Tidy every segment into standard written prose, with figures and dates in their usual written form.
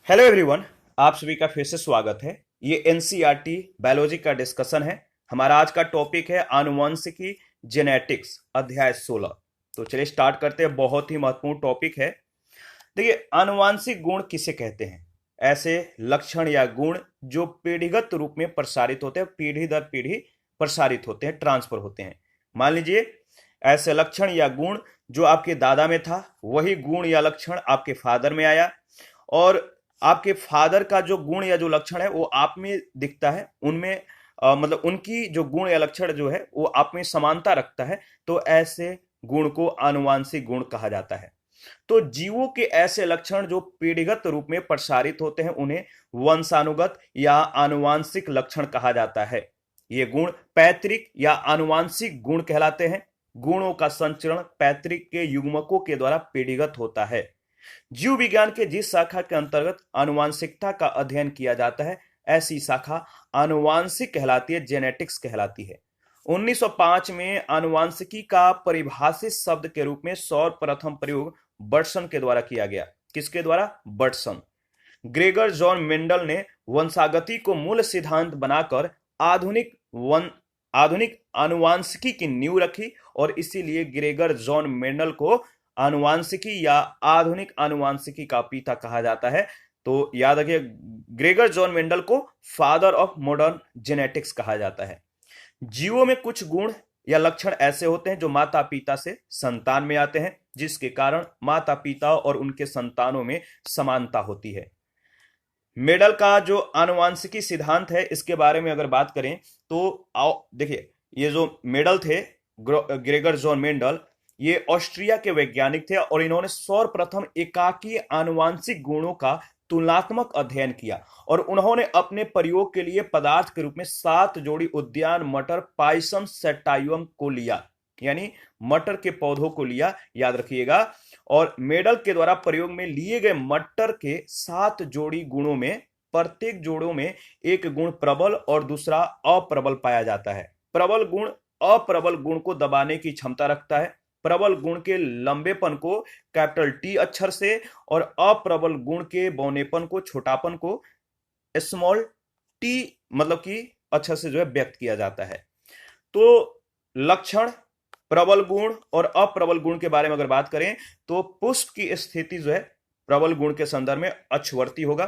Hello everyone. आप सभी का फिर से स्वागत है। ये एनसीईआरटी बायोलॉजी का डिस्कशन है। हमारा आज का टॉपिक है आनुवंशिकी जेनेटिक्स अध्याय 16। तो चलिए स्टार्ट करते हैं। बहुत ही महत्वपूर्ण टॉपिक है। देखिए, आनुवंशिक गुण किसे कहते हैं? ऐसे लक्षण या गुण जो पीढ़ीगत रूप में प्रसारित होते हैं, पीढ़ी दर पीढ़ी प्रसारित होते हैं, ट्रांसफर होते हैं। मान लीजिए ऐसे लक्षण या गुण जो आपके दादा में था, वही गुण या लक्षण आपके फादर में आया, और आपके फादर का जो गुण या जो लक्षण है वो आप में दिखता है। उनमें मतलब उनकी जो गुण या लक्षण जो है वो आप में समानता रखता है। तो ऐसे गुण को आनुवांशिक गुण कहा जाता है। तो जीवों के ऐसे लक्षण जो पीढ़ीगत रूप में प्रसारित होते हैं उन्हें वंशानुगत या आनुवांशिक लक्षण कहा जाता है। ये गुण पैतृक या आनुवांशिक गुण कहलाते हैं। गुणों का संचरण पैतृक के युग्मकों के द्वारा पीढ़ीगत होता है। जीव विज्ञान के जिस शाखा के अंतर्गत आनुवांशिकता का अध्ययन किया जाता है, ऐसी शाखा आनुवांशिक कहलाती है, जेनेटिक्स कहलाती है। 1905 में आनुवांशिकी का परिभाषित शब्द के रूप में सर्वप्रथम प्रयोग बर्टसन के द्वारा किया गया। किसके द्वारा? बर्टसन। ग्रेगर जॉन मेंडल ने वंशागति को मूल सिद्धांत बनाकर आधुनिक वन आधुनिक आनुवांशिकी की नींव रखी, और इसीलिए ग्रेगर जॉन मेंडल को आनुवांशिकी या आधुनिक आनुवांशिकी का पिता कहा जाता है। तो याद रखिए, ग्रेगर जॉन मेंडल को फादर ऑफ मॉडर्न जेनेटिक्स कहा जाता है। जीवों में कुछ गुण या लक्षण ऐसे होते हैं जो माता पिता से संतान में आते हैं, जिसके कारण माता पिता और उनके संतानों में समानता होती है। मेडल का जो आनुवांशिकी सिद्धांत है, इसके बारे में अगर बात करें तो आओ देखिए, ये जो मेडल थे, ग्रेगर जॉन मेंडल, ये ऑस्ट्रिया के वैज्ञानिक थे, और इन्होंने सर्वप्रथम एकाकी आनुवांशिक गुणों का तुलनात्मक अध्ययन किया, और उन्होंने अपने प्रयोग के लिए पदार्थ के रूप में 7 जोड़ी उद्यान मटर पाइसम सेटाइवम को लिया, यानी मटर के पौधों को लिया, याद रखिएगा। और मेडल के द्वारा प्रयोग में लिए गए मटर के 7 जोड़ी गुणों में प्रत्येक जोड़ों में एक गुण प्रबल और दूसरा अप्रबल पाया जाता है। प्रबल गुण अप्रबल गुण को दबाने की क्षमता रखता है। प्रबल गुण के लंबेपन को कैपिटल टी अक्षर से, और अप्रबल गुण के बौनेपन को, छोटापन को स्मॉल टी मतलब कि अक्षर से जो है व्यक्त किया जाता है। तो लक्षण, प्रबल गुण और अप्रबल गुण के बारे में अगर बात करें तो पुष्प की स्थिति जो है प्रबल गुण के संदर्भ में अक्षवर्ती होगा,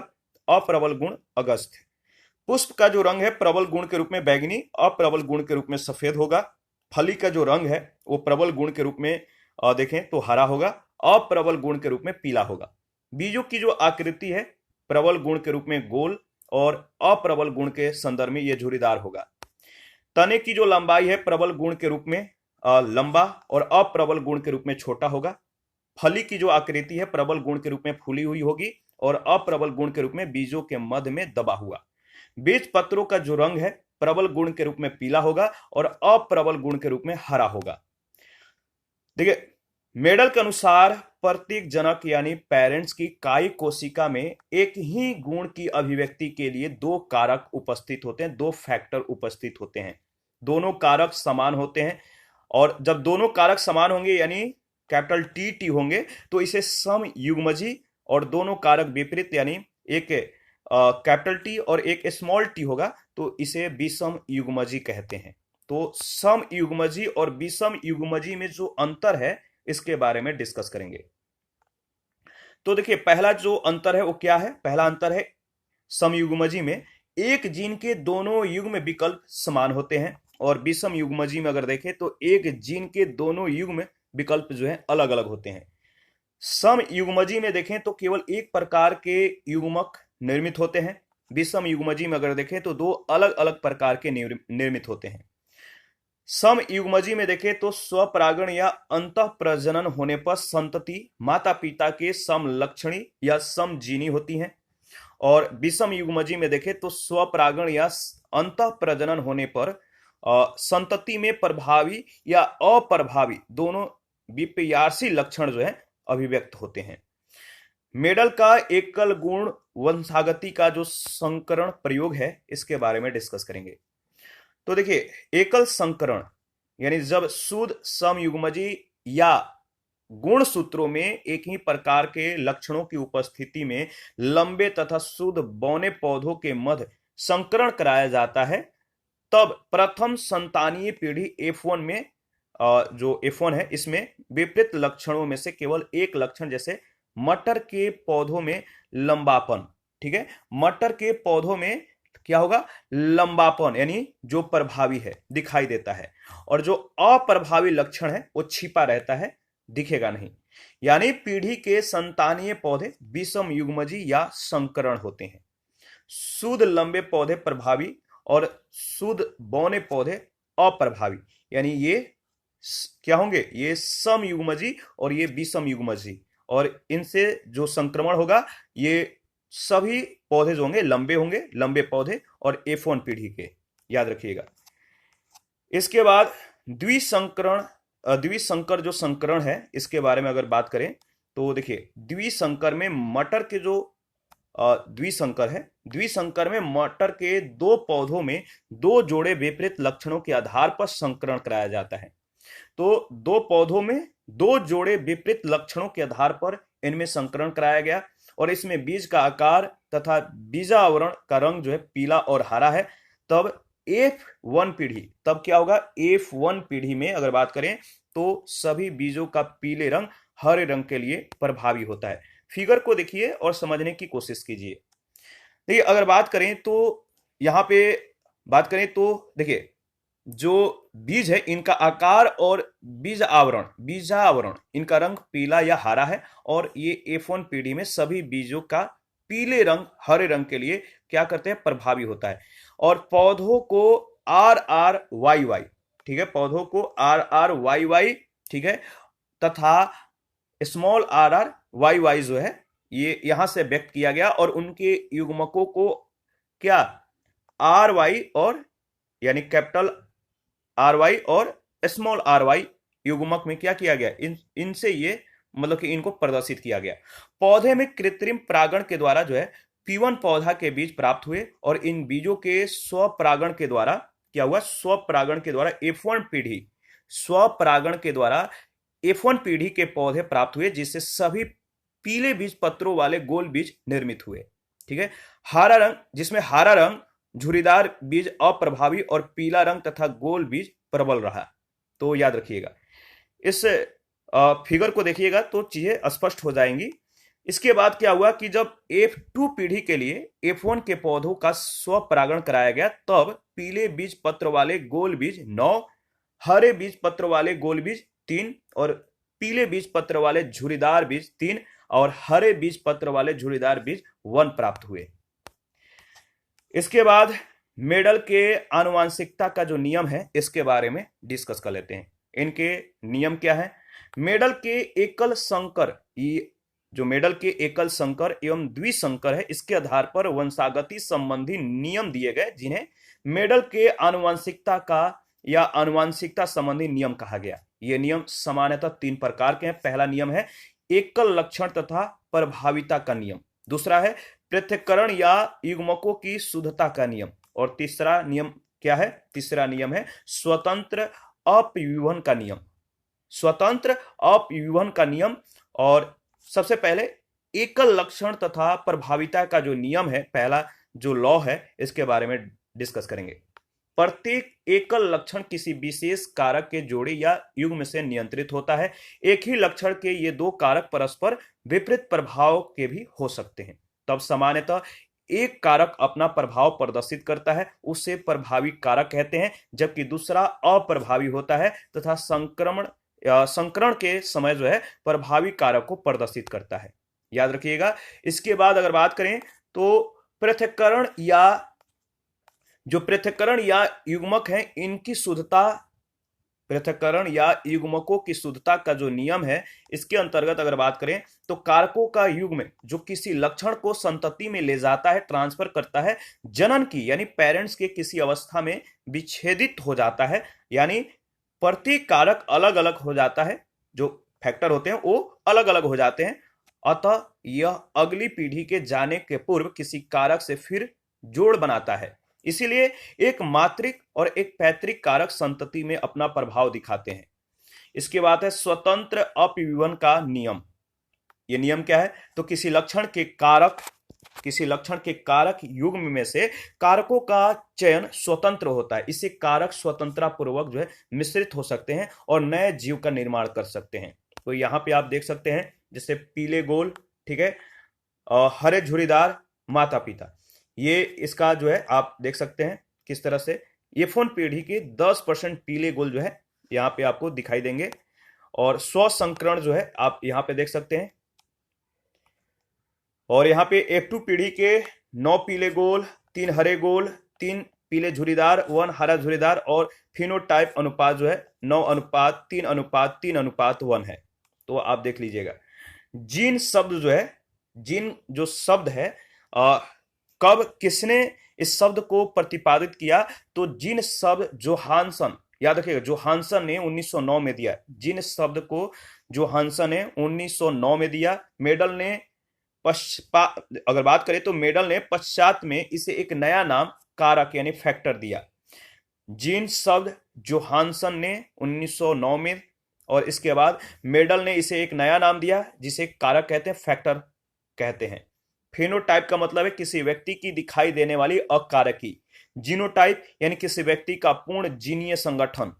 अप्रबल गुण अगस्त। पुष्प का जो रंग है प्रबल गुण के रूप में बैंगनी, अप्रबल गुण के रूप में सफेद होगा। फली का जो रंग है वो प्रबल गुण के रूप में देखें तो हरा होगा, अप्रबल गुण के रूप में पीला होगा। बीजों की जो आकृति है प्रबल गुण के रूप में गोल, और अप्रबल गुण के संदर्भ में यह झुर्रीदार होगा। तने की जो लंबाई है प्रबल गुण के रूप में लंबा, और अप्रबल गुण के रूप में छोटा होगा। फली की जो आकृति है प्रबल गुण के रूप में फूली हुई होगी, और अप्रबल गुण के रूप में बीजों के मध्य में दबा हुआ। बीज पत्रों का जो रंग है प्रबल गुण के रूप में पीला होगा, और अप्रबल गुण के रूप में हरा होगा। देखिए, मेडल के अनुसार प्रत्येक जनक यानी पेरेंट्स की कायिक कोशिका में एक ही गुण की अभिव्यक्ति के लिए 2 कारक उपस्थित होते हैं, 2 फैक्टर उपस्थित होते हैं। दोनों कारक समान होते हैं, और जब दोनों कारक समान होंगे यानी कैपिटल टी टी होंगे तो इसे सम युग्मजी, और दोनों कारक विपरीत यानी एक कैपिटल टी और एक स्मॉल टी होगा तो इसे विषम युग्मजी कहते हैं। तो सम युग्मजी और विषम युग्मजी में जो अंतर है इसके बारे में डिस्कस करेंगे। तो देखिए, पहला जो अंतर है वो क्या है? पहला अंतर है समयुग्मजी में एक जीन के दोनों युग्म विकल्प समान होते हैं, और विषम युग्मजी में अगर देखें तो एक जीन के दोनों युग्म विकल्प जो है अलग अलग होते हैं। सम युग्मजी में देखें तो केवल एक प्रकार के युग्मक निर्मित होते हैं। विषम युग्मजी में अगर देखें तो 2 अलग अलग प्रकार के निर्मित होते हैं। सम युग्मजी में देखें तो स्वपरागण या अंतः प्रजनन होने पर संतति माता पिता के समलक्षणी या समजीनी होती है, और विषम युग्मजी में देखें तो स्वपरागण या अंतः प्रजनन होने पर संतति में प्रभावी या अप्रभावी दोनों विपर्यासी लक्षण जो है अभिव्यक्त होते हैं। मेडल का एकल गुण वंशागति का जो संकरण प्रयोग है इसके बारे में डिस्कस करेंगे। तो देखिए, एकल संकरण यानी जब शुद्ध समयुग्मजी या गुणसूत्रों में एक ही प्रकार के लक्षणों की उपस्थिति में लंबे तथा शुद्ध बौने पौधों के मध्य संकरण कराया जाता है, तब प्रथम संतानीय पीढ़ी F1 में जो F1 है इसमें विपरीत लक्षणों में से केवल एक लक्षण, जैसे मटर के पौधों में लंबापन, ठीक है, मटर के पौधों में क्या होगा, लंबापन यानी जो प्रभावी है दिखाई देता है, और जो अप्रभावी लक्षण है वो छिपा रहता है, दिखेगा नहीं। यानी पीढ़ी के संतानीय पौधे विषम युग्मजी या संकरण होते हैं। शुद्ध लंबे पौधे प्रभावी और शुद्ध बौने पौधे अप्रभावी, यानी ये क्या होंगे, ये सम युग्मजी और ये विषम युग्मजी, और इनसे जो संक्रमण होगा ये सभी पौधे जो होंगे लंबे पौधे और F1 पीढ़ी के, याद रखिएगा। इसके बाद द्विसंकर जो संकरण है इसके बारे में अगर बात करें तो देखिए, द्विसंकर में मटर के जो द्विसंकर में मटर के दो पौधों में दो जोड़े विपरीत लक्षणों के आधार पर संकरण कराया जाता है। तो दो पौधों में दो जोड़े विपरीत लक्षणों के आधार पर इनमें संकरण कराया गया, और इसमें बीज का आकार तथा बीजावरण का रंग जो है पीला और हरा है। तब F1 पीढ़ी, तब क्या होगा, F1 पीढ़ी में अगर बात करें तो सभी बीजों का पीले रंग हरे रंग के लिए प्रभावी होता है। फिगर को देखिए और समझने की कोशिश कीजिए। देखिए, अगर बात करें तो यहां पे बात करें तो देखिए, जो बीज है इनका आकार और बीजावरण इनका रंग पीला या हरा है, और ये F1 पीढ़ी में सभी बीजों का पीले रंग हरे रंग के लिए क्या करते हैं, प्रभावी होता है। और पौधों को RRYY, ठीक है, पौधों को RRYY, ठीक है, तथा स्मॉल RRYY जो है ये यहां से व्यक्त किया गया, और उनके युग्मकों को क्या RY और यानी कैपिटल RY और स्मॉल RY युग्मक में क्या किया गया, इनसे ये मतलब कि इनको प्रदर्शित किया गया। पौधे में कृत्रिम परागण के द्वारा जो है P1 पौधा के बीज प्राप्त हुए, और इन बीजों के स्वपरागण के द्वारा क्या हुआ, स्वपरागण के द्वारा F1 पीढ़ी के पौधे प्राप्त हुए, जिससे सभी पीले बीज पत्रों वाले गोल बीज निर्मित हुए, ठीक है। जिसमें हरा रंग झुर्रीदार बीज अप्रभावी और पीला रंग तथा गोल बीज प्रबल रहा। तो याद रखिएगा, इस फिगर को देखिएगा तो चीजें स्पष्ट हो जाएंगी। इसके बाद क्या हुआ कि जब F2 पीढ़ी के लिए F1 के पौधों का स्वपरागण कराया गया, तब पीले बीज पत्र वाले गोल बीज 9, हरे बीज पत्र वाले गोल बीज 3, और पीले बीज पत्र वाले झुर्रीदार बीज 3, और हरे बीज पत्र वाले झुर्रीदार बीज 1 प्राप्त हुए। इसके बाद मेडल के आनुवांशिकता का जो नियम है इसके बारे में डिस्कस कर लेते हैं। इनके नियम क्या है। मेडल के एकल संकर, ये जो मेडल के एकल संकर एवं द्विसंकर है, इसके आधार पर वंशागति संबंधी नियम दिए गए, जिन्हें मेडल के आनुवांशिकता का या आनुवांशिकता संबंधी नियम कहा गया। ये नियम सामान्यतः 3 प्रकार के हैं। पहला नियम है एकल लक्षण तथा प्रभाविता का नियम, दूसरा है पृथक्करण या युग्मकों की शुद्धता का नियम, और तीसरा नियम क्या है, तीसरा नियम है स्वतंत्र अपव्यूहन का नियम, स्वतंत्र अपव्यूहन का नियम। और सबसे पहले एकल लक्षण तथा प्रभाविता का जो नियम है, पहला जो लॉ है, इसके बारे में डिस्कस करेंगे। प्रत्येक एकल लक्षण किसी विशेष कारक के जोड़े या युग्म से नियंत्रित होता है। एक ही लक्षण के ये दो कारक परस्पर विपरीत प्रभाव के भी हो सकते हैं। तब सामान्यतः एक कारक अपना प्रभाव प्रदर्शित करता है, उसे प्रभावी कारक कहते हैं, जबकि दूसरा अप्रभावी होता है तथा संकरण के समय जो है प्रभावी कारक को प्रदर्शित करता है। याद रखिएगा। इसके बाद अगर बात करें तो पृथक्करण या युग्मक है, इनकी शुद्धता, पृथक्करण या युग्मकों की शुद्धता का जो नियम है, इसके अंतर्गत अगर बात करें तो कारकों का युग्म जो किसी लक्षण को संतति में ले जाता है, ट्रांसफर करता है, जनन की यानी पेरेंट्स के किसी अवस्था में विच्छेदित हो जाता है, यानी प्रत्येक कारक अलग अलग हो जाता है, जो फैक्टर होते हैं वो अलग अलग हो जाते हैं। अतः यह अगली पीढ़ी के जाने के पूर्व किसी कारक से फिर जोड़ बनाता है। इसीलिए एक मात्रिक और एक पैतृक कारक संतति में अपना प्रभाव दिखाते हैं। इसके बाद है स्वतंत्र अपविवन का नियम। ये नियम क्या है? तो किसी लक्षण के कारक युग्म में से कारकों का चयन स्वतंत्र होता है। इससे कारक स्वतंत्रता पूर्वक जो है मिश्रित हो सकते हैं और नए जीव का निर्माण कर सकते हैं। तो यहां पे आप देख सकते हैं जैसे पीले गोल, ठीक है, हरे झुर्रीदार माता पिता, ये इसका जो है आप देख सकते हैं किस तरह से F1 पीढ़ी के 10% पीले गोल जो है यहाँ पे आपको दिखाई देंगे। और स्वसंकरण जो है आप यहाँ पे देख सकते हैं। और यहाँ पे F2 पीढ़ी के 9 पीले गोल, 3 हरे गोल, 3 पीले झुर्रीदार, 1 हरा झुर्रीदार, और फिनोटाइप अनुपात जो है 9:3:3:1 है। तो आप देख लीजिएगा। जीन शब्द जो है, जीन जो शब्द है, कब किसने इस शब्द को प्रतिपादित किया? तो जीन शब्द जोहानसन, याद रखिएगा, जोहानसन ने 1909 में दिया। जीन शब्द को जोहानसन ने 1909 में दिया। मेडल ने अगर बात करें तो मेडल ने पश्चात में इसे एक नया नाम कारक यानी फैक्टर दिया। जीन शब्द जोहानसन ने 1909 में, और इसके बाद मेडल ने इसे एक नया नाम दिया जिसे कारक कहते हैं, फैक्टर कहते हैं। फेनोटाइप का मतलब है किसी व्यक्ति की दिखाई देने वाली अकारकी। जीनोटाइप यानी किसी व्यक्ति का पूर्ण जीनीय संगठन।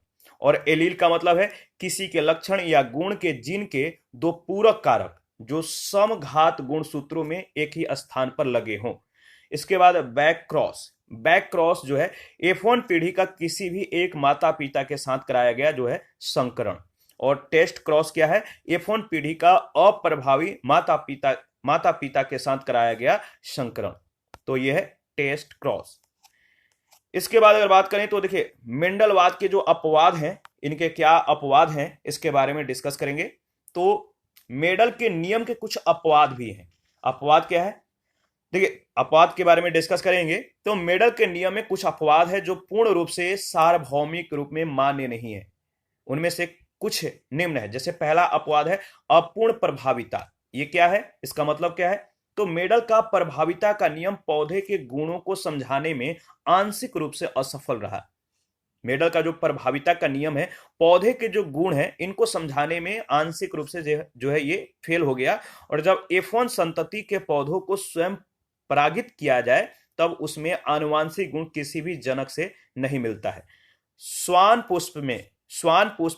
और एलील का मतलब है किसी के लक्षण या गुण के जीन के दो पूरक कारक जो समघात गुणसूत्रों में एक ही स्थान पर लगे हों। इसके बाद बैक क्रॉस जो है F1 पीढ़ी का किसी भी एक माता पिता के साथ कराया गया जो है संकरण। और टेस्ट क्रॉस क्या है? F1 पीढ़ी का अप्रभावी माता पिता के साथ कराया गया संकरण। तो यह है टेस्ट क्रॉस। इसके बाद अगर बात करें तो देखिए मेंडलवाद के जो अपवाद हैं, इनके क्या अपवाद हैं इसके बारे में डिस्कस करेंगे। तो मेडल के नियम के कुछ अपवाद भी हैं। अपवाद क्या है? देखिए अपवाद के बारे में डिस्कस करेंगे। तो मेडल के नियम में कुछ अपवाद है जो पूर्ण रूप से सार्वभौमिक रूप में मान्य नहीं है। उनमें से कुछ निम्न है। जैसे पहला अपवाद है अपूर्ण प्रभाविता। ये क्या है? इसका मतलब क्या है? तो मेडल का प्रभाविता का नियम पौधे के गुणों को समझाने में आंशिक रूप से असफल रहा। मेडल का जो प्रभाविता का नियम है, पौधे के जो गुण हैं इनको समझाने में आंशिक रूप से जो है ये फेल हो गया। और जब F1 संतति के पौधों को स्वयं परागित किया जाए तब उसमें आनुवांशिक गुण किसी भी जनक से नहीं मिलता है। स्वान पुष्प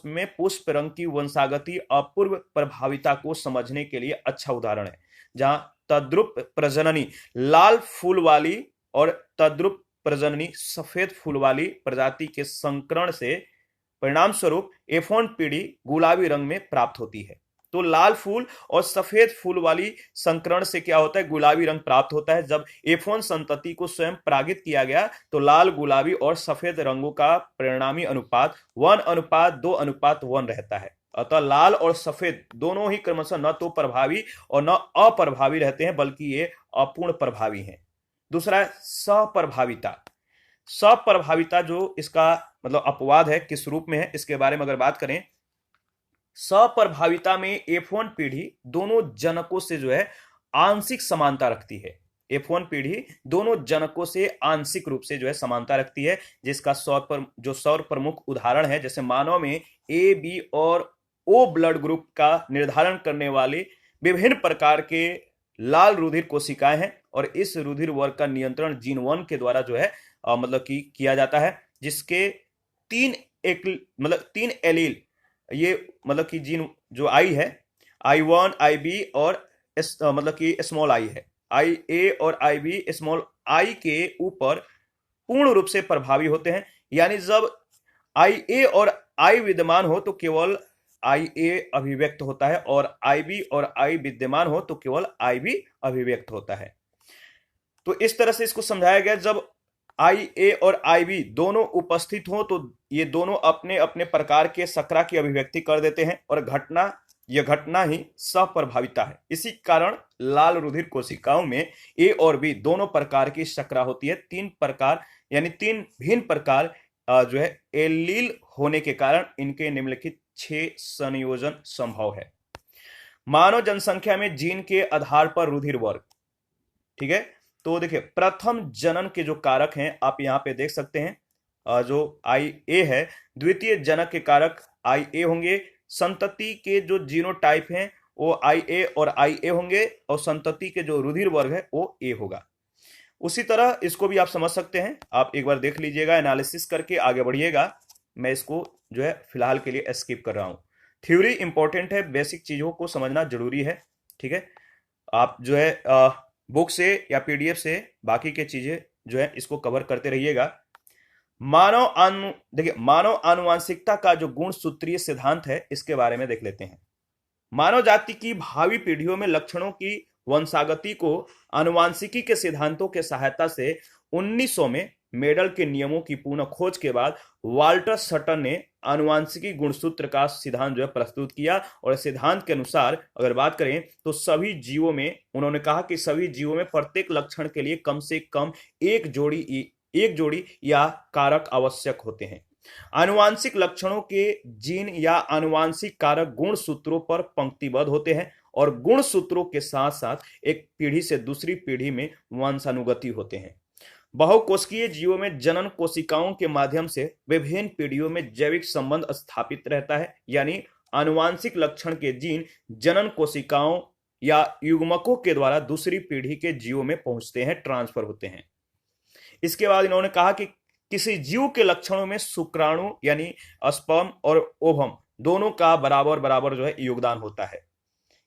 में पुष्प रंग की वंशागति अपूर्व प्रभाविता को समझने के लिए अच्छा उदाहरण है, जहां तद्रुप प्रजननी लाल फूल वाली और तद्रुप प्रजननी सफेद फूल वाली प्रजाति के संकरण से परिणाम स्वरूप F1 पीढ़ी गुलाबी रंग में प्राप्त होती है। तो लाल फूल और सफेद फूल वाली संकरण से क्या होता है? गुलाबी रंग प्राप्त होता है। जब F1 संतति को स्वयं परागित किया गया तो लाल, गुलाबी और सफेद रंगों का परिणामी अनुपात 1:2:1 रहता है। अतः लाल और सफेद दोनों ही क्रमशः न तो प्रभावी और न अप्रभावी रहते हैं, बल्कि ये अपूर्ण प्रभावी हैं। दूसरा है सप्रभाविता जो इसका मतलब अपवाद है, किस रूप में है इसके बारे में अगर बात करें। सप्रभाविता में F1 पीढ़ी दोनों जनकों से जो है आंशिक समानता रखती है। F1 पीढ़ी दोनों जनकों से आंशिक रूप से जो है समानता रखती है, जिसका सौर प्रमुख उदाहरण है। जैसे मानव में A, B और O ब्लड ग्रुप का निर्धारण करने वाले विभिन्न प्रकार के लाल रुधिर कोशिकाएं हैं, और इस रुधिर वर्ग का नियंत्रण जीन 1 के द्वारा जो है मतलब कि किया जाता है, जिसके तीन एलील, ये मतलब कि जीन जो आई है, I1, IB और मतलब कि स्मॉल आई है, IA और IB स्मॉल आई के ऊपर पूर्ण रूप से प्रभावी होते हैं। यानी जब IA और I विद्यमान हो तो केवल IA अभिव्यक्त होता है, और IB और I विद्यमान हो तो केवल IB अभिव्यक्त होता है। तो इस तरह से इसको समझाया गया। जब IA और IB दोनों उपस्थित हो तो ये दोनों अपने अपने प्रकार के शकरा की अभिव्यक्ति कर देते हैं, और यह घटना ही सप्रभाविता है। इसी कारण लाल रुधिर कोशिकाओं में A और B दोनों प्रकार की शकरा होती है। 3 भिन्न प्रकार जो है एलील होने के कारण इनके निम्नलिखित 6 संयोजन संभव है। मानव जनसंख्या में जीन के आधार पर रुधिर वर्ग, ठीक है। तो देखिए प्रथम जनन के जो कारक हैं आप यहां पे देख सकते हैं, जो IA है। द्वितीय जनक के कारक IA होंगे, संतति के जो जीनोटाइप हैं वो IA और IA होंगे और संतति के जो रुधिर वर्ग है वो A होगा। उसी तरह इसको भी आप समझ सकते हैं, आप एक बार देख लीजिएगा, एनालिसिस करके आगे बढ़िएगा। मैं इसको जो है फिलहाल के लिए स्किप कर रहा हूं। थ्योरी इंपॉर्टेंट है, बेसिक चीजों को समझना जरूरी है, ठीक है। आप जो है बुक से या PDF से बाकी के चीजें जो है इसको कवर करते रहिएगा। देखिए, मानव आनुवांशिकता का जो गुण सूत्रीय सिद्धांत है इसके बारे में देख लेते हैं। मानव जाति की भावी पीढ़ियों में लक्षणों की वंशागति को आनुवांशिकी के सिद्धांतों के सहायता से 1900 में मेडल के नियमों की पुनः खोज के बाद वाल्टर सटन ने आनुवांशिकी गुणसूत्र का सिद्धांत जो है प्रस्तुत किया। और सिद्धांत के अनुसार अगर बात करें तो सभी जीवों में, उन्होंने कहा कि सभी जीवों में प्रत्येक लक्षण के लिए कम से कम एक जोड़ी या कारक आवश्यक होते हैं। आनुवांशिक लक्षणों के जीन या आनुवांशिक कारक गुण सूत्रों पर पंक्तिबद्ध होते हैं और गुण सूत्रों के साथ साथ एक पीढ़ी से दूसरी पीढ़ी में वंशानुगति होते हैं। बहुकोशिकीय जीवों में जनन कोशिकाओं के माध्यम से विभिन्न पीढ़ियों में जैविक संबंध स्थापित रहता है, यानी आनुवांशिक लक्षण के जीन जनन कोशिकाओं या युग्मकों के द्वारा दूसरी पीढ़ी के जीवों में पहुंचते हैं, ट्रांसफर होते हैं। इसके बाद इन्होंने कहा कि किसी जीव के लक्षणों में शुक्राणु यानी स्पर्म और ओवम दोनों का बराबर बराबर जो है योगदान होता है।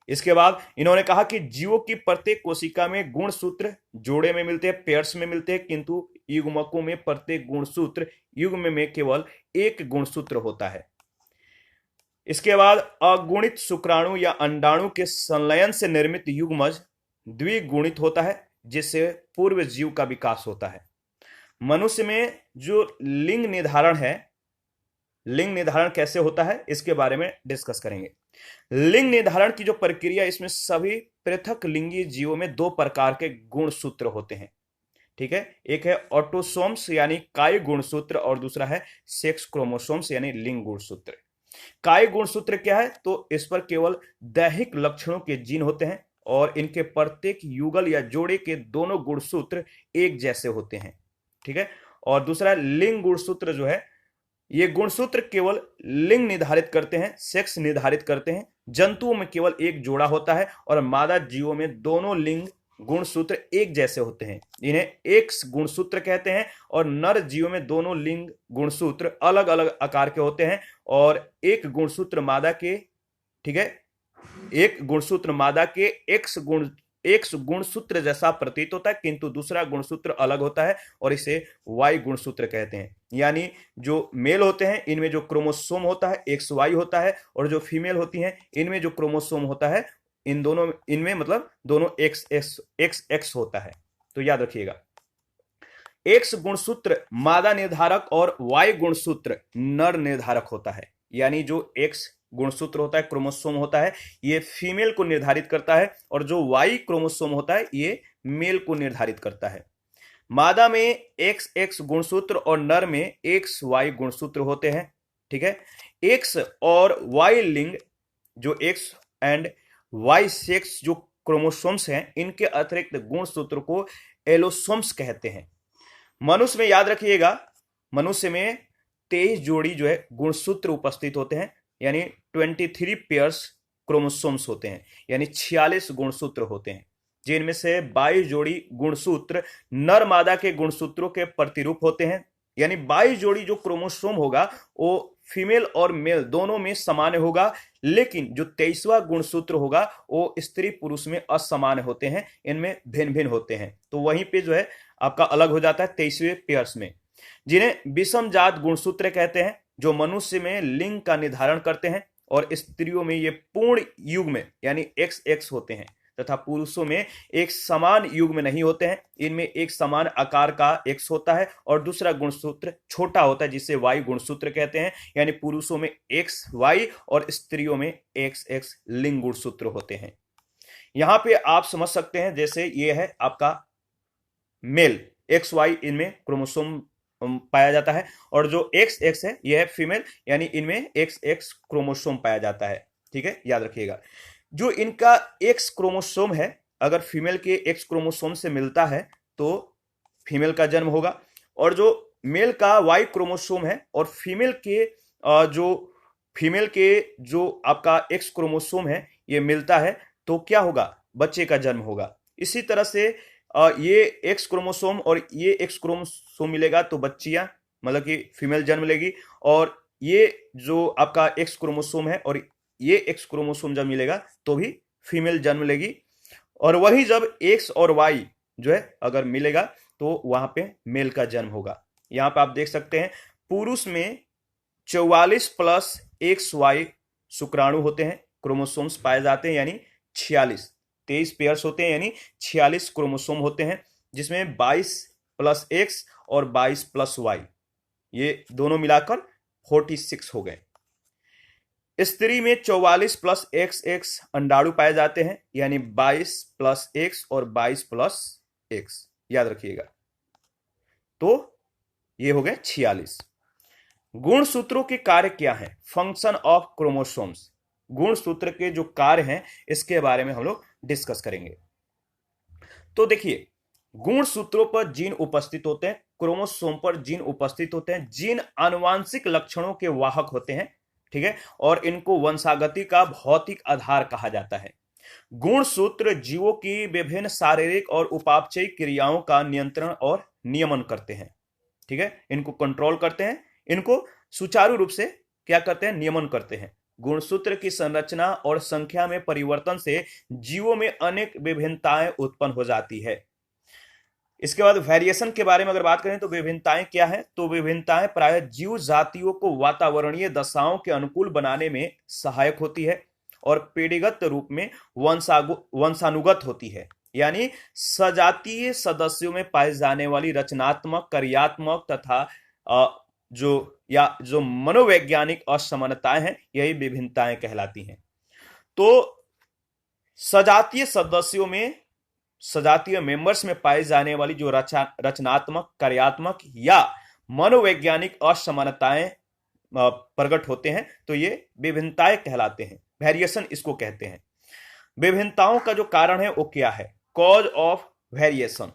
इसके बाद इन्होंने कहा कि जीवों की प्रत्येक कोशिका में गुणसूत्र जोड़े में मिलते हैं, पेयर्स में मिलते हैं, किंतु युग्मकों में प्रत्येक गुणसूत्र युग्म में केवल एक गुणसूत्र होता है। इसके बाद अगुणित शुक्राणु या अंडाणु के संलयन से निर्मित युग्मज द्विगुणित होता है, जिससे पूर्व जीव का विकास होता है। मनुष्य में जो लिंग निर्धारण है, लिंग निर्धारण कैसे होता है इसके बारे में डिस्कस करेंगे। लिंग निर्धारण की जो प्रक्रिया, इसमें सभी पृथक लिंगी जीवों में दो प्रकार के गुणसूत्र होते हैं, ठीक है। एक है ऑटोसोम्स यानी काय गुणसूत्र और दूसरा है सेक्स क्रोमोसोम्स यानी लिंग गुणसूत्र। काय गुणसूत्र क्या है, तो इस पर केवल दैहिक लक्षणों के जीन होते हैं और इनके प्रत्येक युगल या जोड़े के दोनों गुणसूत्र एक जैसे होते हैं, ठीक है। और दूसरा लिंग गुणसूत्र जो है, ये गुणसूत्र केवल लिंग निर्धारित करते हैं, सेक्स निर्धारित करते हैं। जंतुओं में केवल एक जोड़ा होता है और मादा जीवों में दोनों लिंग गुणसूत्र एक जैसे होते हैं, इन्हें एक्स गुणसूत्र कहते हैं। और नर जीवों में दोनों लिंग गुणसूत्र अलग अलग आकार के होते हैं और एक गुणसूत्र मादा के, ठीक है, एक गुणसूत्र मादा के एक्स गुणसूत्र जैसा प्रतीत होता है, किंतु दूसरा गुणसूत्र अलग होता है और इसे वाई गुणसूत्र कहते हैं। यानी जो मेल होते हैं इनमें जो क्रोमोसोम होता है XY होता है और जो फीमेल होती हैं इनमें जो क्रोमोसोम होता है इनमें मतलब दोनों XX होता है। तो याद रखिएगा, X गुणसूत्र मादा निर्धारक और Y गुणसूत्र नर निर्धारक होता है। यानी जो X गुणसूत्र होता है, क्रोमोसोम होता है, ये फीमेल को निर्धारित करता है और जो Y क्रोमोसोम होता है ये मेल को निर्धारित करता है। मादा में XX गुणसूत्र और नर में XY गुणसूत्र होते हैं, ठीक है। X और Y लिंग, जो X एंड Y सेक्स जो क्रोमोसोम्स हैं, इनके अतिरिक्त गुणसूत्र को एलोसोम्स कहते हैं। मनुष्य में याद रखिएगा, मनुष्य में 23 जोड़ी जो है गुणसूत्र उपस्थित होते हैं, यानी 23 पेयर्स क्रोमोसोम्स होते हैं, यानी 46 गुणसूत्र होते हैं, जिनमें से 22 जोड़ी गुणसूत्र नर मादा के गुणसूत्रों के प्रतिरूप होते हैं। यानी 22 जोड़ी जो क्रोमोसोम होगा वो फीमेल और मेल दोनों में समान होगा, लेकिन जो 23वां गुणसूत्र होगा वो स्त्री पुरुष में असमान होते हैं, इनमें भिन्न भिन्न होते हैं। तो वहीं पे जो है आपका अलग हो जाता है 23वें पेयर्स में, जिन्हें विषम जात गुणसूत्र कहते हैं, जो मनुष्य में लिंग का निर्धारण करते हैं। और स्त्रियों में ये पूर्ण युग में यानी XX होते हैं तथा पुरुषों में एक समान युग में नहीं होते हैं। इनमें एक समान आकार का X होता है और दूसरा गुणसूत्र छोटा होता है जिसे Y गुणसूत्र कहते हैं। यानी पुरुषों में XY और स्त्रियों में XX लिंग गुणसूत्र होते हैं। यहां पे आप समझ सकते हैं, जैसे ये है आपका मेल, XY इनमें क्रोमोसोम पाया जाता है और जो XX है यह है फीमेल, यानी इनमें XX क्रोमोसोम पाया जाता है, ठीक है, याद रखिएगा। जो इनका X क्रोमोसोम है, अगर फीमेल के X क्रोमोसोम से मिलता है तो फीमेल का जन्म होगा, और जो मेल का Y क्रोमोसोम है और फीमेल के जो फीमेल के जो आपका एक्स क्रोमोसोम है ये मिलता है तो क्या होगा, बच्चे का जन्म होगा। इसी तरह से ये एक्स क्रोमोसोम और ये एक्स क्रोमोसोम मिलेगा तो बच्चियां मतलब कि फीमेल जन्म लेगी, और ये जो आपका एक्स क्रोमोसोम है और ये एक्स क्रोमोसोम जब मिलेगा तो भी फीमेल जन्म लेगी। और वही जब एक्स और वाई जो है अगर मिलेगा तो वहां पे मेल का जन्म होगा। यहां पे आप देख सकते हैं पुरुष में 44 प्लस एक्स वाई शुक्राणु होते हैं, क्रोमोसोम्स पाए जाते हैं, यानी 46, 23 पेयर्स होते हैं, यानी 46 क्रोमोसोम होते हैं, जिसमें 22 प्लस एक्स और 22 प्लस वाई ये दोनों मिलाकर 46 हो गए। स्त्री में 44 प्लस एक्स एक्स अंडाणु पाए जाते हैं, यानी 22 प्लस एक्स और 22 प्लस एक्स, याद रखिएगा। तो ये हो गए 46। गुणसूत्रों के कार्य क्या है, फंक्शन ऑफ क्रोमोसोम्स, गुणसूत्र के जो कार्य हैं इसके बारे में हम लोग डिस्कस करेंगे। तो देखिए, गुणसूत्रों पर जीन उपस्थित होते हैं, क्रोमोसोम पर जीन उपस्थित होते हैं। जीन आनुवांशिक लक्षणों के वाहक होते हैं, ठीक है, और इनको वंशागति का भौतिक आधार कहा जाता है। गुणसूत्र जीवों की विभिन्न शारीरिक और उपापचयी क्रियाओं का नियंत्रण और नियमन करते हैं, ठीक है, इनको कंट्रोल करते हैं, इनको सुचारू रूप से क्या करते हैं, नियमन करते हैं। गुणसूत्र की संरचना और संख्या में परिवर्तन से जीवों में अनेक विभिन्नताएं उत्पन्न हो जाती है। इसके बाद वेरिएशन के बारे में अगर बात करें तो विभिन्नताएं क्या है, तो विभिन्नताएं प्रायः जीव जातियों को वातावरणीय दशाओं के अनुकूल बनाने में सहायक होती है और पीढ़ीगत रूप में वंशानुगत होती है, यानी सजातीय सदस्यों में पाए जाने वाली रचनात्मक, कार्यात्मक तथा जो मनोवैज्ञानिक असमानताएं हैं यही विभिन्नताएं कहलाती हैं। तो सजातीय सदस्यों में, सजातीय मेंबर्स में पाई जाने वाली जो रचनात्मक, कार्यात्मक या मनोवैज्ञानिक असमानताएं प्रकट होते हैं तो ये विभिन्नताएं कहलाते हैं, वेरिएशन इसको कहते हैं। विभिन्नताओं का जो कारण है वो क्या है, कॉज ऑफ वेरिएशन।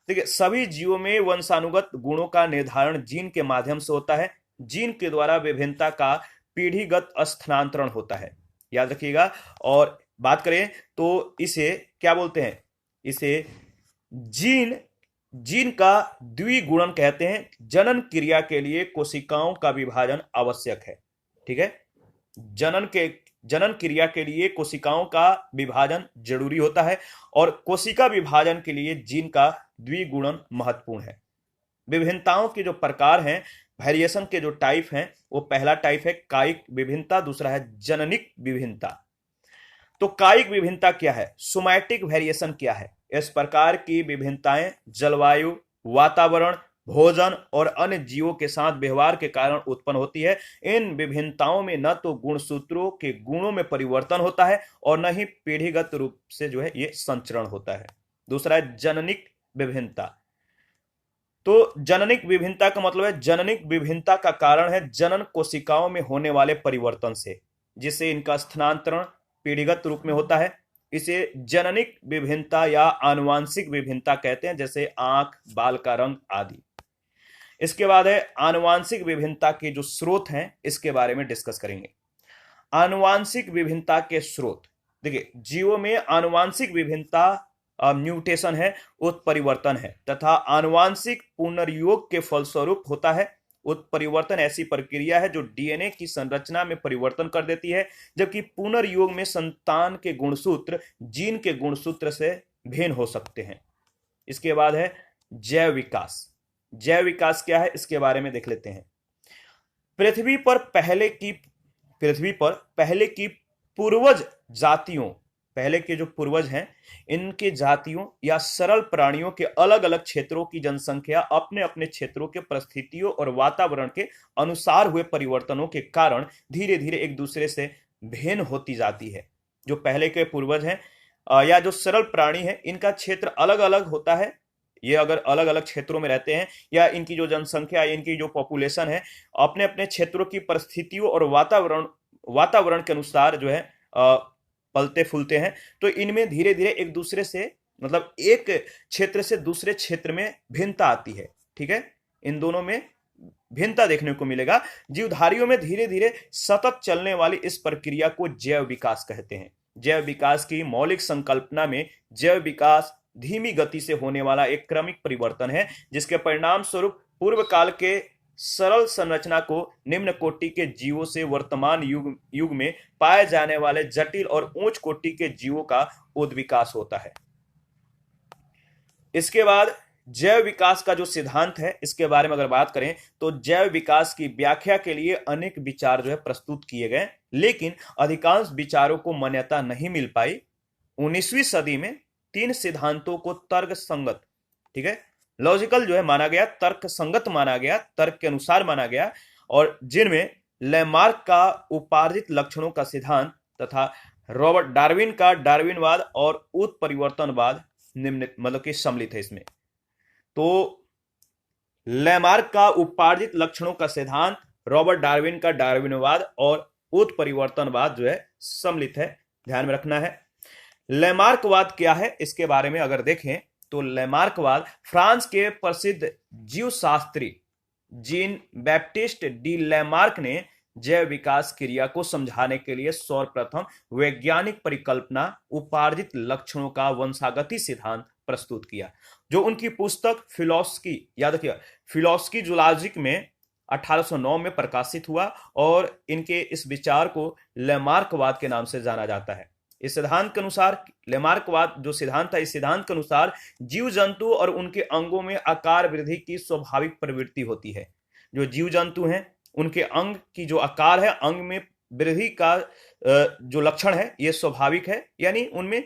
देखिए, सभी जीवों में वंशानुगत गुणों का निर्धारण जीन के माध्यम से होता है। जीन के द्वारा विभिन्नता का पीढ़ीगत स्थानांतरण होता है, याद रखिएगा। और बात करें तो इसे क्या बोलते हैं, इसे जीन का द्विगुणन कहते हैं। जनन क्रिया के लिए कोशिकाओं का विभाजन आवश्यक है, ठीक है, जनन क्रिया के लिए कोशिकाओं का विभाजन जरूरी होता है और कोशिका विभाजन के लिए जीन का द्विगुणन महत्वपूर्ण है। विभिन्नताओं के जो प्रकार हैं, वेरिएशन के जो टाइप हैं, वो पहला टाइप है कायिक विभिन्नता, दूसरा है जननिक विभिन्नता। तो कायिक विभिन्नता क्या है, सोमैटिक वेरिएशन क्या है, इस प्रकार की विभिन्नताएं जलवायु, वातावरण, भोजन और अन्य जीवों के साथ व्यवहार के कारण उत्पन्न होती है। इन विभिन्नताओं में न तो गुणसूत्रों के गुणों में परिवर्तन होता है और न ही पीढ़ीगत रूप से जो है ये संचरण होता है। दूसरा है जननिक विभिन्नता। तो जननिक विभिन्नता का मतलब है, जननिक विभिन्नता का कारण है जनन कोशिकाओं में होने वाले परिवर्तन से, जिससे इनका स्थानांतरण पीढ़ीगत रूप में होता है। इसे जननिक विभिन्नता या आनुवांशिक विभिन्नता कहते हैं, जैसे आंख, बाल का रंग आदि। इसके बाद है आनुवांशिक विभिन्नता के जो स्रोत हैं इसके बारे में डिस्कस करेंगे। आनुवांशिक विभिन्नता के स्रोत, देखिए, जीवों में आनुवांशिक विभिन्नता म्यूटेशन है, उत्परिवर्तन है, तथा आनुवांशिक पुनर्योग के फलस्वरूप होता है। उत्परिवर्तन ऐसी प्रक्रिया है जो डीएनए की संरचना में परिवर्तन कर देती है, जबकि पुनर्योग में संतान के गुणसूत्र जीन के गुणसूत्र से भिन्न हो सकते हैं। इसके बाद है जैव विकास। जैव विकास क्या है इसके बारे में देख लेते हैं। पृथ्वी पर पहले की पूर्वज जातियों, पहले के जो पूर्वज हैं इनके जातियों या सरल प्राणियों के अलग अलग क्षेत्रों की जनसंख्या अपने अपने क्षेत्रों के परिस्थितियों और वातावरण के अनुसार हुए परिवर्तनों के कारण धीरे धीरे एक दूसरे से भिन्न होती जाती है। जो पहले के पूर्वज हैं या जो सरल प्राणी हैं इनका क्षेत्र अलग अलग होता है। ये अगर अलग अलग क्षेत्रों में रहते हैं या इनकी जो जनसंख्या, इनकी जो पॉपुलेशन है अपने अपने क्षेत्रों की परिस्थितियों और वातावरण के अनुसार जो है पलते फूलते हैं, तो इनमें धीरे धीरे एक दूसरे से, मतलब एक क्षेत्र से दूसरे क्षेत्र में भिन्नता आती है, ठीक है, इन दोनों में भिन्नता देखने को मिलेगा। जीवधारियों में धीरे धीरे सतत चलने वाली इस प्रक्रिया को जैव विकास कहते हैं। जैव विकास की मौलिक संकल्पना में जैव विकास धीमी गति से होने वाला एक क्रमिक परिवर्तन है, जिसके परिणाम स्वरूप पूर्व काल के सरल संरचना को निम्न कोटि के जीवों से वर्तमान युग में पाए जाने वाले जटिल और उच्च कोटि के जीवों का उद्विकास होता है। इसके बाद जैव विकास का जो सिद्धांत है, इसके बारे में अगर बात करें तो जैव विकास की व्याख्या के लिए अनेक विचार जो है प्रस्तुत किए गए, लेकिन अधिकांश विचारों को मान्यता नहीं मिल पाई। 19वीं सदी में 3 सिद्धांतों को तर्क संगत, ठीक है, लॉजिकल जो है माना गया, तर्क संगत माना गया, तर्क के अनुसार माना गया, और जिनमें लैमार्क का उपार्जित लक्षणों का सिद्धांत तथा रॉबर्ट डार्विन का डार्विनवाद और उत्परिवर्तनवाद निम्न मतलब कि सम्मिलित है इसमें। तो लैमार्क का उपार्जित लक्षणों का सिद्धांत, रॉबर्ट डार्विन का डार्विनवाद और उत्परिवर्तनवाद जो है सम्मिलित है, ध्यान में रखना है। लैमार्कवाद क्या है, इसके बारे में अगर देखें तो लैमार्कवाद फ्रांस के प्रसिद्ध जीवशास्त्री जीन बैप्टिस्ट डी लैमार्क ने जैव विकास क्रिया को समझाने के लिए सर्वप्रथम वैज्ञानिक परिकल्पना उपार्जित लक्षणों का वंशागति सिद्धांत प्रस्तुत किया, जो उनकी पुस्तक फिलॉसफी, याद रखिए फिलॉसफी जूलॉजिक में 1809 में प्रकाशित हुआ, और इनके इस विचार को लैमार्कवाद के नाम से जाना जाता है। इस सिद्धांत के अनुसार, लैमार्कवाद जो सिद्धांत है, इस सिद्धांत के अनुसार जीव जंतु और उनके अंगों में आकार वृद्धि की स्वाभाविक प्रवृत्ति होती है। जो जीव जंतु हैं उनके अंग की जो आकार है, अंग में वृद्धि का जो लक्षण है ये स्वाभाविक है, यानी उनमें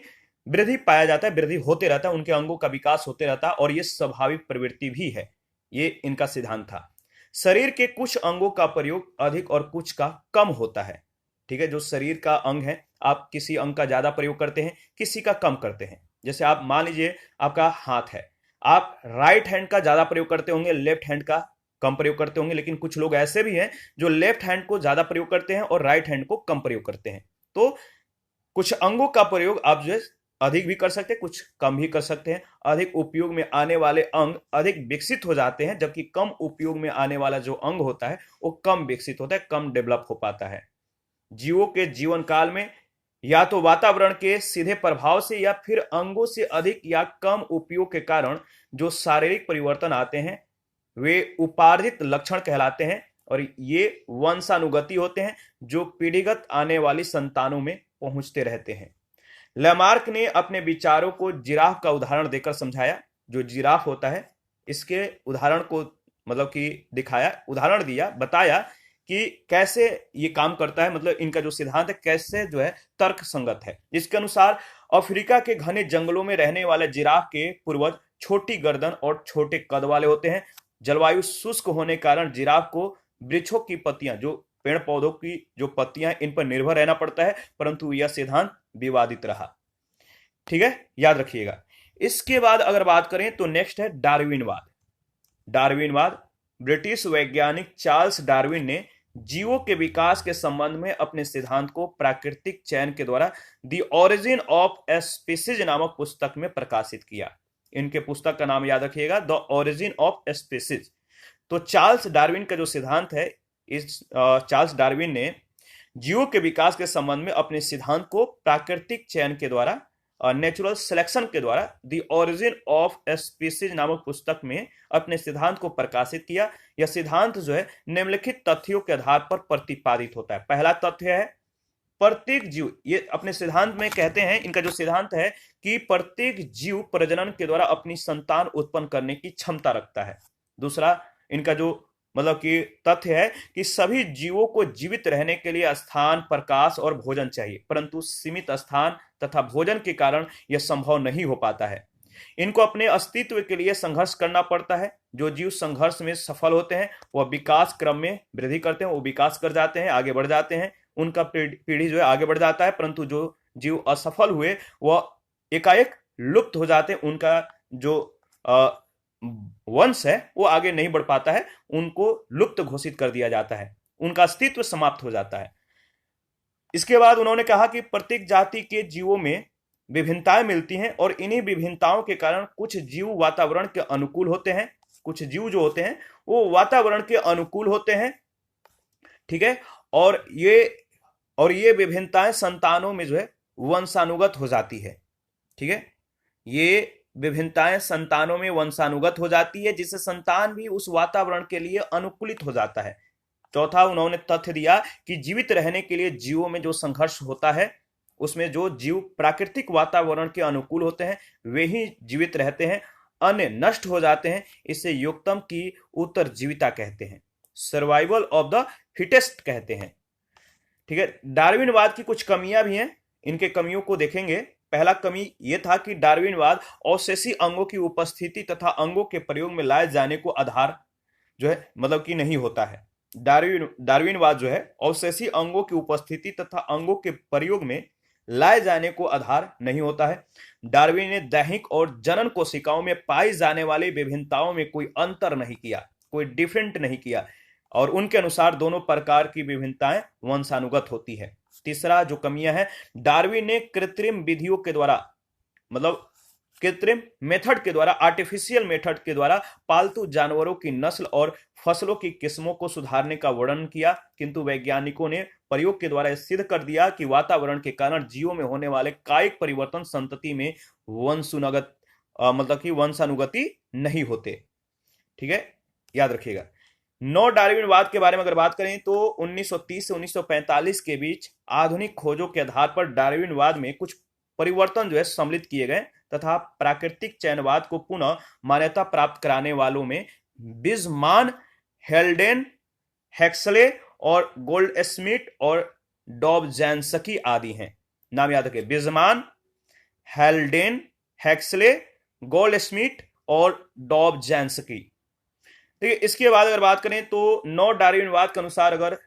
वृद्धि पाया जाता है, वृद्धि होते रहता है, उनके अंगों का विकास होते रहता है, और ये स्वाभाविक प्रवृत्ति भी है। ये इनका सिद्धांत था। शरीर के कुछ अंगों का प्रयोग अधिक और कुछ का कम होता है, ठीक है। जो शरीर का अंग है, आप किसी अंग का ज्यादा प्रयोग करते हैं, किसी का कम करते हैं। जैसे आप मान लीजिए आपका हाथ है, आप राइट हैंड का ज्यादा प्रयोग करते होंगे, लेफ्ट हैंड का कम प्रयोग करते होंगे, लेकिन कुछ लोग ऐसे भी हैं जो लेफ्ट हैंड को ज्यादा प्रयोग करते हैं और राइट हैंड को कम प्रयोग करते हैं। तो कुछ अंगों का प्रयोग आप जो है अधिक भी कर सकते हैं, कुछ कम भी कर सकते हैं। अधिक उपयोग में आने वाले अंग अधिक विकसित हो जाते हैं, जबकि कम उपयोग में आने वाला जो अंग होता है वो कम विकसित होता है, कम डेवलप हो पाता है। जीवों के जीवन काल में या तो वातावरण के सीधे प्रभाव से या फिर अंगों से अधिक या कम उपयोग के कारण जो शारीरिक परिवर्तन आते हैं वे उपार्जित लक्षण कहलाते हैं, और ये वंशानुगति होते हैं जो पीढ़ीगत आने वाली संतानों में पहुंचते रहते हैं। लैमार्क ने अपने विचारों को जिराफ का उदाहरण देकर समझाया। जो जिराफ होता है इसके उदाहरण को मतलब कि दिखाया, उदाहरण दिया, बताया कि कैसे ये काम करता है, मतलब इनका जो सिद्धांत है कैसे जो है तर्क संगत है। जिसके अनुसार अफ्रीका के घने जंगलों में रहने वाले जिराफ के पूर्वज छोटी गर्दन और छोटे कद वाले होते हैं। जलवायु शुष्क होने के कारण जिराफ को वृक्षों की पत्तियां, जो पेड़ पौधों की जो पत्तियां, इन पर निर्भर रहना पड़ता है, परंतु यह सिद्धांत विवादित रहा। ठीक है, याद रखिएगा। इसके बाद अगर बात करें तो नेक्स्ट है डार्विनवाद। डार्विनवाद ब्रिटिश वैज्ञानिक चार्ल्स डार्विन ने जीवों के विकास के संबंध में अपने सिद्धांत को प्राकृतिक चयन के द्वारा the origin of a species नामक पुस्तक में प्रकाशित किया। इनके पुस्तक का नाम याद रखिएगा, the origin of a species. तो चार्ल्स डार्विन का जो सिद्धांत है, इस चार्ल्स डार्विन ने जीवों के विकास के संबंध में अपने सिद्धांत को प्राकृतिक चयन के द्वारा, नेचुरल सिलेक्शन के द्वारा the origin of a species नामक पुस्तक में अपने सिद्धांत को प्रकाशित किया। यह सिद्धांत जो है निम्नलिखित तथ्यों के आधार पर प्रतिपादित होता है। पहला तथ्य है प्रत्येक जीव, ये अपने सिद्धांत में कहते हैं, इनका जो सिद्धांत है कि प्रत्येक जीव प्रजनन के द्वारा अपनी संतान उत्पन्न करने की क्षमता रखता है। दूसरा इनका जो मतलब कि तथ्य है कि सभी जीवों को जीवित रहने के लिए स्थान, प्रकाश और भोजन चाहिए, परंतु सीमित स्थान तथा भोजन के कारण यह संभव नहीं हो पाता है। इनको अपने अस्तित्व के लिए संघर्ष करना पड़ता है। जो जीव संघर्ष में सफल होते हैं वह विकास क्रम में वृद्धि करते हैं, वो विकास कर जाते हैं, आगे बढ़ जाते हैं, उनका पीढ़ी जो है आगे बढ़ जाता है। परंतु जो जीव असफल हुए वह एकाएक लुप्त हो जाते हैं, उनका जो वंश है वो आगे नहीं बढ़ पाता है, उनको लुप्त घोषित कर दिया जाता है, उनका अस्तित्व समाप्त हो जाता है। इसके बाद उन्होंने कहा कि प्रत्येक जाति के जीवों में विभिन्नताएं मिलती हैं और इन्हीं विभिन्नताओं के कारण कुछ जीव वातावरण के अनुकूल होते हैं कुछ जीव जो होते हैं वो वातावरण के अनुकूल होते हैं, ठीक है, और ये विभिन्नताएं संतानों में जो है वंशानुगत हो जाती है, ठीक है, ये विभिन्नताएं संतानों में वंशानुगत हो जाती है, जिससे संतान भी उस वातावरण के लिए अनुकूलित हो जाता है। चौथा, उन्होंने तथ्य दिया कि जीवित रहने के लिए जीवों में जो संघर्ष होता है, उसमें जो जीव प्राकृतिक वातावरण के अनुकूल होते हैं वे ही जीवित रहते हैं, अन्य नष्ट हो जाते हैं। इसे योक्तम की उत्तरजीविता कहते हैं, सर्वाइवल ऑफ द फिटेस्ट कहते हैं, ठीक है। डार्विनवाद की कुछ कमियां भी हैं, इनके कमियों को देखेंगे। पहला कमी यह था कि डार्विनवाद अवशेषी अंगों की उपस्थिति तथा अंगों के प्रयोग में लाए जाने को आधार जो है मतलब कि नहीं होता है। डार्विनवाद जो है अवशेषी अंगों की उपस्थिति तथा अंगों के प्रयोग में लाए जाने को आधार नहीं होता है। डार्विन ने दैहिक और जनन कोशिकाओं में पाई जाने वाली विभिन्नताओं में कोई अंतर नहीं किया, कोई डिफरेंट नहीं किया, और उनके अनुसार दोनों प्रकार की विभिन्नताएं वंशानुगत होती है। तीसरा जो कमियां है, डार्विन ने कृत्रिम विधियों के द्वारा मतलब कृत्रिम मेथड के द्वारा, आर्टिफिशियल मेथड के द्वारा पालतू जानवरों की नस्ल और फसलों की किस्मों को सुधारने का वर्णन किया, किंतु वैज्ञानिकों ने प्रयोग के द्वारा सिद्ध कर दिया कि वातावरण के कारण जीवों में होने वाले कायिक परिवर्तन संतति में वंशानुगति नहीं होते, ठीक है, याद रखिएगा। नौ डार्विनवाद के बारे में अगर बात करें तो 1930 से 1945 के बीच आधुनिक खोजों के आधार पर डार्विनवाद में कुछ परिवर्तन जो है सम्मिलित किए गए तथा प्राकृतिक चयनवाद को पुनः मान्यता प्राप्त कराने वालों में बिजमान, हेल्डेन, हेक्सले और गोल्डस्मिट और डॉबझैंस्की आदि हैं। नाम याद रखिए, बिजमान, हेल्डेन, हेक्सले, गोल्डस्मिट और डॉबझैंस्की। ठीक है, इसके बाद अगर बात करें तो नौ डार्विनवाद के अनुसार अगर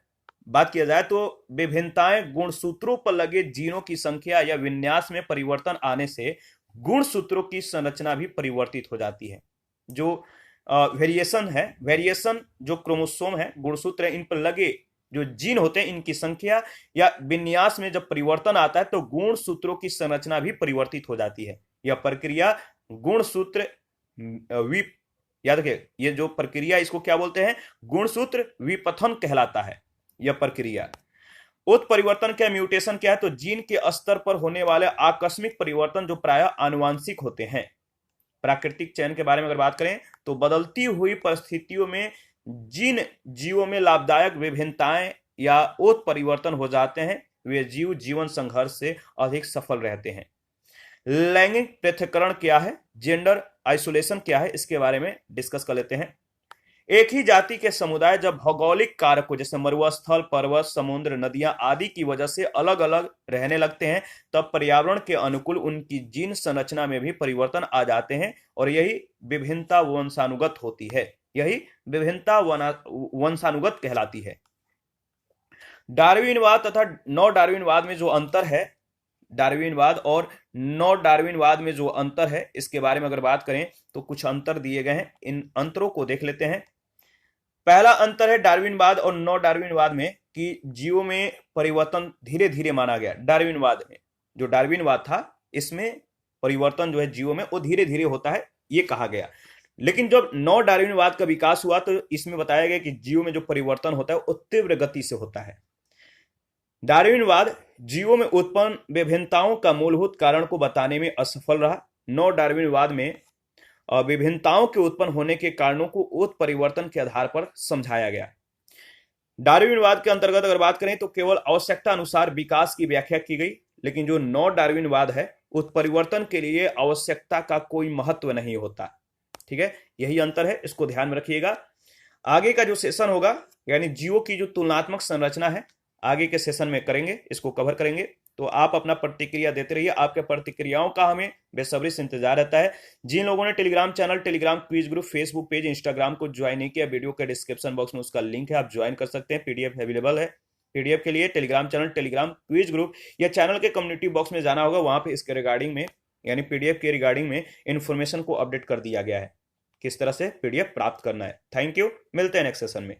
बात किया जाए तो विभिन्नताएं गुणसूत्रों पर लगे जीनों की संख्या या विन्यास में परिवर्तन आने से गुणसूत्रों की संरचना भी परिवर्तित हो जाती है। जो वेरिएशन जो क्रोमोसोम है, गुणसूत्र है, इन पर लगे जो जीन होते हैं इनकी संख्या या विन्यास में जब परिवर्तन आता है तो गुणसूत्रों की संरचना भी परिवर्तित हो जाती है। यह प्रक्रिया गुणसूत्र याद रखिए, ये जो प्रक्रिया इसको क्या बोलते हैं, गुणसूत्र विपथन कहलाता है। यह प्रक्रिया उत्परिवर्तन क्या, म्यूटेशन क्या है, तो जीन के स्तर पर होने वाले आकस्मिक परिवर्तन जो प्रायः आनुवांशिक होते हैं। प्राकृतिक चयन के बारे में अगर बात करें तो बदलती हुई परिस्थितियों में जिन जीवों में लाभदायक विभिन्नताएं या उत्परिवर्तन हो जाते हैं वे जीव जीवन संघर्ष से अधिक सफल रहते हैं। लैंगिक पृथक्करण क्या है, जेंडर आइसोलेशन क्या है, इसके बारे में डिस्कस कर लेते हैं। एक ही जाति के समुदाय जब भौगोलिक कारकों जैसे मरुस्थल, पर्वत, समुद्र, नदियां आदि की वजह से अलग अलग रहने लगते हैं तब पर्यावरण के अनुकूल उनकी जीन संरचना में भी परिवर्तन आ जाते हैं और यही विभिन्नता वंशानुगत होती है, यही विभिन्नता वंशानुगत कहलाती है। डार्विनवाद तथा नौ डार्विनवाद में जो अंतर है, डार्विनवाद और नौ डार्विनवाद में जो अंतर है इसके बारे में अगर बात करें तो कुछ अंतर दिए गए हैं, इन अंतरों को देख लेते हैं। पहला अंतर है डार्विनवाद और नौ डार्विनवाद में कि जीवों में परिवर्तन धीरे धीरे माना गया। डार्विनवाद में जो डार्विनवाद था इसमें परिवर्तन जो है जीवों में वो धीरे धीरे होता है ये कहा गया, लेकिन जब नौ डार्विनवाद का विकास हुआ तो इसमें बताया गया कि जीवों में जो परिवर्तन होता है वो तीव्र गति से होता है। डार्विनवाद जीवों में उत्पन्न विभिन्नताओं का मूलभूत कारण को बताने में असफल रहा। नौ डार्विनवाद में विभिन्नताओं के उत्पन्न होने के कारणों को उत्परिवर्तन के आधार पर समझाया गया। डार्विनवाद के अंतर्गत अगर बात करें तो केवल आवश्यकता अनुसार विकास की व्याख्या की गई, लेकिन जो नौ डार्विनवाद है उत्परिवर्तन के लिए आवश्यकता का कोई महत्व नहीं होता। ठीक है, यही अंतर है, इसको ध्यान में रखिएगा। आगे का जो सेशन होगा यानी जीवों की जो तुलनात्मक संरचना है आगे के सेशन में करेंगे, इसको कवर करेंगे। तो आप अपना प्रतिक्रिया देते रहिए, आपके प्रतिक्रियाओं का हमें बेसब्री से इंतजार रहता है। जिन लोगों ने Telegram channel, Telegram quiz group, Facebook page, Instagram को ज्वाइन नहीं किया, वीडियो के डिस्क्रिप्शन बॉक्स में उसका लिंक है, आप ज्वाइन कर सकते हैं। पीडीएफ अवेलेबल है। पीडीएफ के लिए Telegram channel, Telegram quiz group या चैनल के कम्युनिटी बॉक्स में जाना होगा, वहां पे इसके रिगार्डिंग में यानी पीडीएफ के रिगार्डिंग में इन्फॉर्मेशन को अपडेट कर दिया गया है, किस तरह से पीडीएफ प्राप्त करना है। थैंक यू, मिलते हैं नेक्स्ट सेशन में।